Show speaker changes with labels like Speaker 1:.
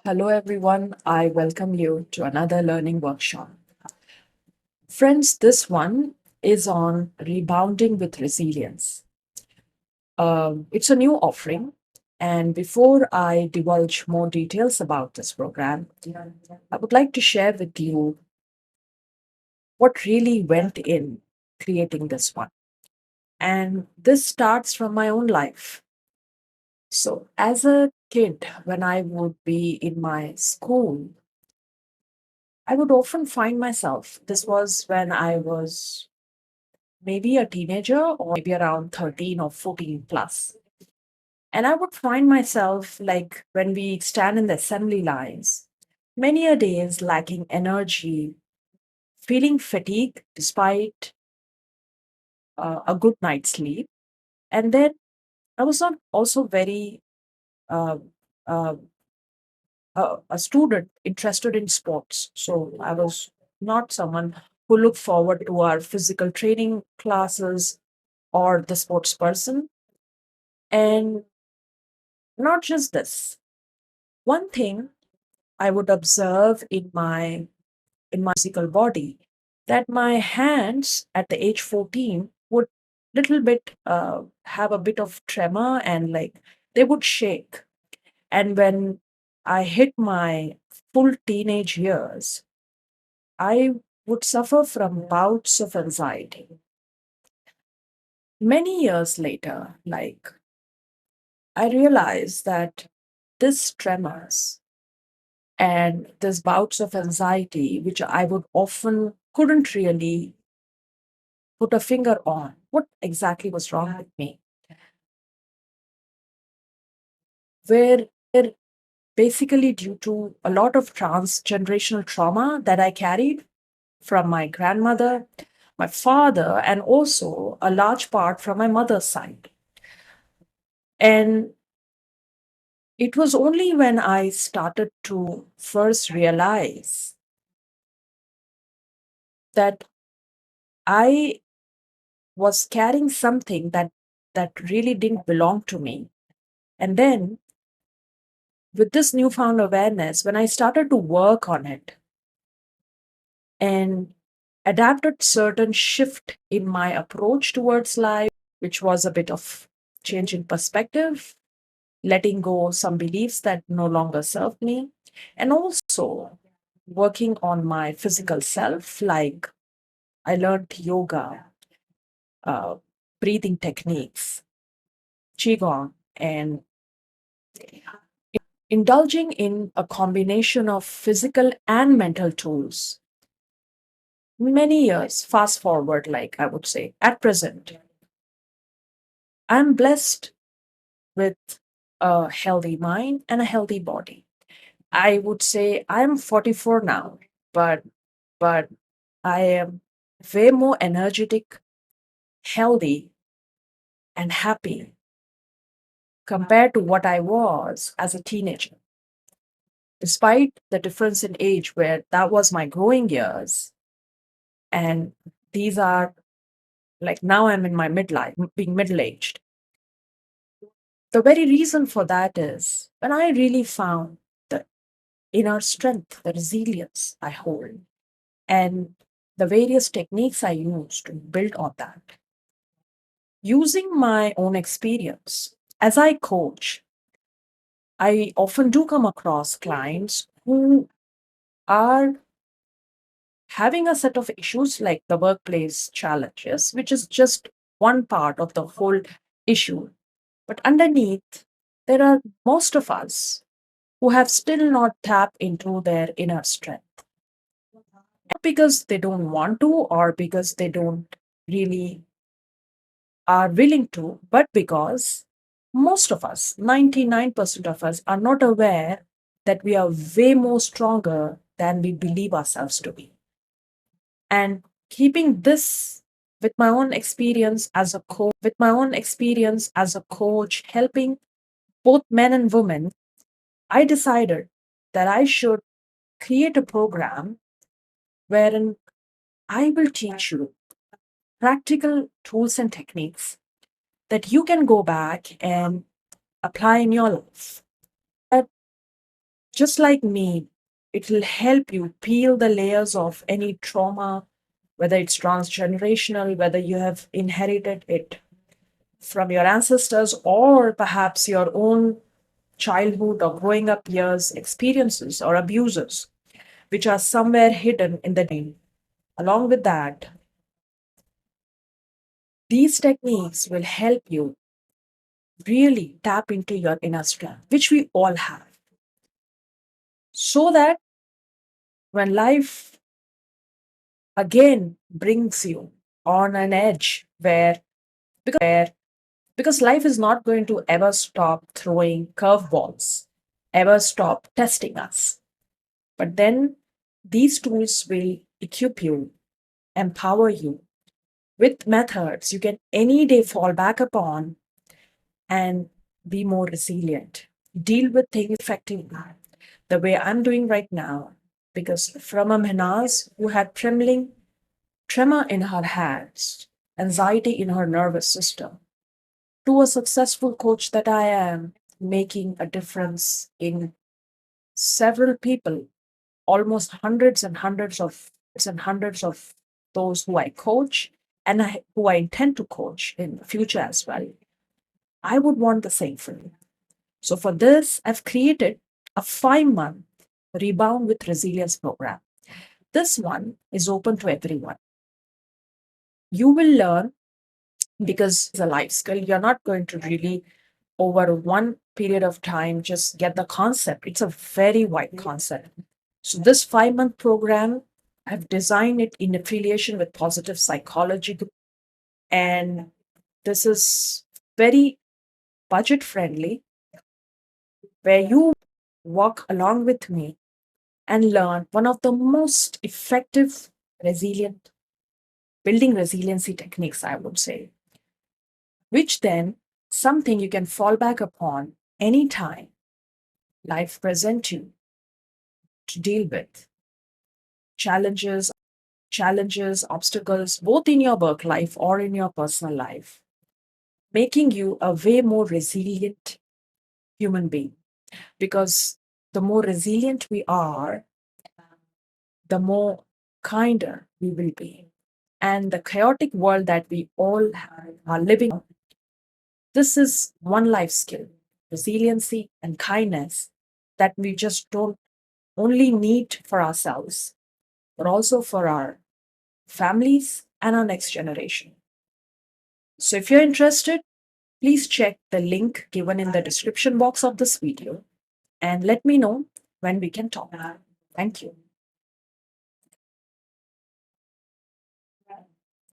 Speaker 1: Hello, everyone. I welcome you to another learning workshop. Friends, this one is on rebounding with resilience. It's a new offering. And before I divulge more details about this program, I would like to share with you what really went in creating this one. And this starts from my own life. So, as a kid, when I would be in my school, I would often find myself, this was when I was maybe a teenager or maybe around 13 or 14 plus. And I would find myself like when we stand in the assembly lines, many a days lacking energy, feeling fatigued despite a good night's sleep. And then I was not also very uh, uh, a student interested in sports. So I was not someone who looked forward to our physical training classes or the sports person. And not just this. One thing I would observe in my physical body that my hands at the age 14 would little bit have a bit of tremor and like they would shake. And when I hit my full teenage years, I would suffer from bouts of anxiety. Many years later, like I realized that this tremors and these bouts of anxiety, which I would often couldn't really put a finger on what exactly was wrong with me, were basically due to a lot of transgenerational trauma that I carried from my grandmother, my father, and also a large part from my mother's side. And it was only when I started to first realize that I was carrying something that really didn't belong to me. And then with this newfound awareness, when I started to work on it and adapted certain shift in my approach towards life, which was a bit of change in perspective, letting go some beliefs that no longer served me, and also working on my physical self, like I learned yoga, uh, breathing techniques, qigong, and indulging in a combination of physical and mental tools. Many years fast forward, like I would say, at present, I'm blessed with a healthy mind and a healthy body. I would say I'm 44 now, but but I am way more energetic, healthy, and happy compared to what I was as a teenager. Despite the difference in age, where that was my growing years, and these are like now I'm in my midlife, being middle aged. The very reason for that is when I really found the inner strength, the resilience I hold, and the various techniques I use to build on that. Using my own experience, as I coach, I often do come across clients who are having a set of issues like the workplace challenges, which is just one part of the whole issue. But underneath, there are most of us who have still not tapped into their inner strength. Not because they don't want to or because they don't really are willing to, but because most of us, 99% of us, are not aware that we are way more stronger than we believe ourselves to be. And keeping this with my own experience as a coach, helping both men and women, I decided that I should create a program wherein I will teach you practical tools and techniques that you can go back and apply in your life. That Just like me, it will help you peel the layers of any trauma, whether it's transgenerational, whether you have inherited it from your ancestors, or perhaps your own childhood or growing up years experiences or abuses, which are somewhere hidden in the name. Along with that, these techniques will help you really tap into your inner strength, which we all have, so that when life again brings you on an edge because life is not going to ever stop throwing curveballs, ever stop testing us. But then these tools will equip you, empower you with methods you can any day fall back upon and be more resilient, deal with things effectively the way I'm doing right now. Because from a Mehnaz who had tremor in her hands, anxiety in her nervous system, to a successful coach that I am, making a difference in several people, almost hundreds of those who I coach and who I intend to coach in the future as well. I would want the same for you. So for this, I've created a 5-month rebound with resilience program. This one is open to everyone. You will learn because it's a life skill. You're not going to really over one period of time just get the concept. It's a very wide concept. So this 5-month program, I've designed it in affiliation with Positive Psychology Group, and this is very budget friendly, where you walk along with me and learn one of the most effective resilient building resiliency techniques, I would say, which then something you can fall back upon anytime life presents you to deal with challenges, obstacles, both in your work life or in your personal life, making you a way more resilient human being. Because the more resilient we are, the more kinder we will be. And the chaotic world that we all are living in, this is one life skill, resiliency and kindness, that we just don't only need for ourselves, but also for our families and our next generation. So if you're interested, please check the link given in the description box of this video and let me know when we can talk. Thank you.